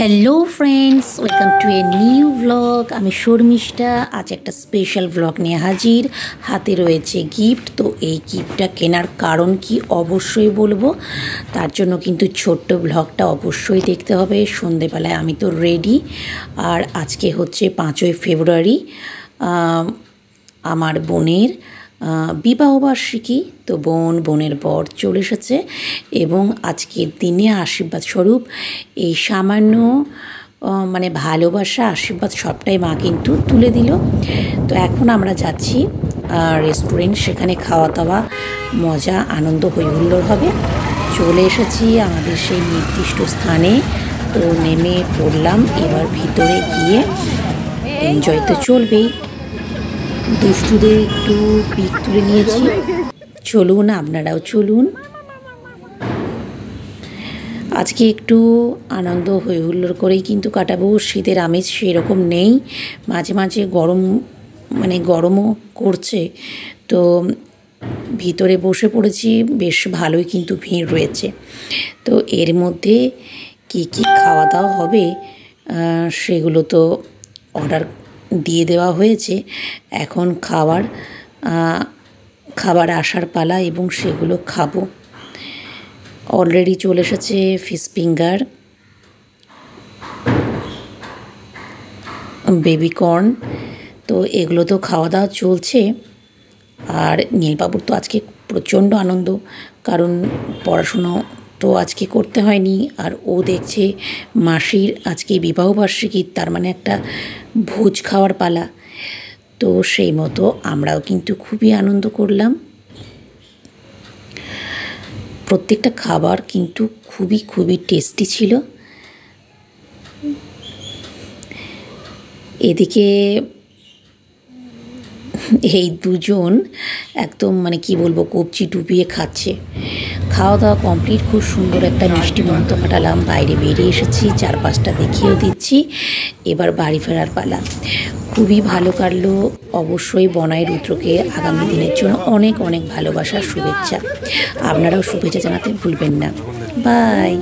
Hello friends, welcome to a new blog. আমি শর্মিষ্ঠা। আজ একটা স্পেশাল ব্লগ নিয়ে হাজির। হাতে রয়েছে গিফট। তো এই গিফটটা কেনার কারণ কি অবশ্যই বলবো, তার জন্য কিন্তু ছোট্ট ব্লগটা অবশ্যই দেখতে হবে। সন্ধেবেলায় আমি তো রেডি, আর আজকে হচ্ছে 5ই ফেব্রুয়ারি, আমার বোনের বিবাহবার্ষিকী। তো বোনের বর চলে এসেছে এবং আজকের দিনে আশীর্বাদ স্বরূপ এই সামান্য ভালোবাসা, আশীর্বাদ সবটাই মা কিন্তু তুলে দিল। তো এখন আমরা যাচ্ছি রেস্টুরেন্ট, সেখানে খাওয়া দাওয়া, মজা, আনন্দ, হই হুল্লোড় হবে। চলে এসেছি আমাদের সেই নির্দিষ্ট স্থানে। তো নেমে পড়লাম, এবার ভিতরে গিয়ে এনজয় তো চলবেই। দুষ্টুদের একটু পিক তুলে নিয়েছি। চলুন, আপনারাও চলুন। আজকে একটু আনন্দ হই হুল্লোড় করেই কিন্তু কাটাবো। শীতের আমেজ সেরকম নেই, মাঝে মাঝে গরমও করছে। তো ভিতরে বসে পড়েছি, বেশ ভালোই কিন্তু ভিড় রয়েছে। তো এর মধ্যে কি কি খাওয়া দাওয়া হবে সেগুলো তো অর্ডার দিয়ে দেওয়া হয়েছে। এখন খাবার আসার পালা এবং সেগুলো খাবো। অলরেডি চলে এসেছে ফিশ ফিঙ্গার, বেবি কর্ন। তো এগুলো তো খাওয়া দাওয়া চলছে। আর নীলবাবুর তো আজকে প্রচণ্ড আনন্দ, কারণ পড়াশুনো তো আজকে করতে হয়নি। আর ও দেখছে মাসির আজকে বিবাহবার্ষিকী, তার মানে একটা ভোজ খাওয়ার পালা। তো সেই মতো আমরাও কিন্তু খুবই আনন্দ করলাম। প্রত্যেকটা খাবার কিন্তু খুবই খুবই টেস্টি ছিল। এদিকে এই দুজন একদম কি বলবো, কবজি ডুবিয়ে খাচ্ছে। খাওয়া দাওয়া কমপ্লিট, খুব সুন্দর একটা মিষ্টি মুহূর্ত কাটালাম। বাইরে বেরিয়ে এসেছি, চারপাশটা দেখিয়েও দিচ্ছি। এবার বাড়ি ফেরার পালা। খুবই ভালো কাটলো। অবশ্যই বনাই রুদ্রকে আগামী দিনের জন্য অনেক অনেক ভালোবাসার শুভেচ্ছা। আপনারাও শুভেচ্ছা জানাতে ভুলবেন না। বাই।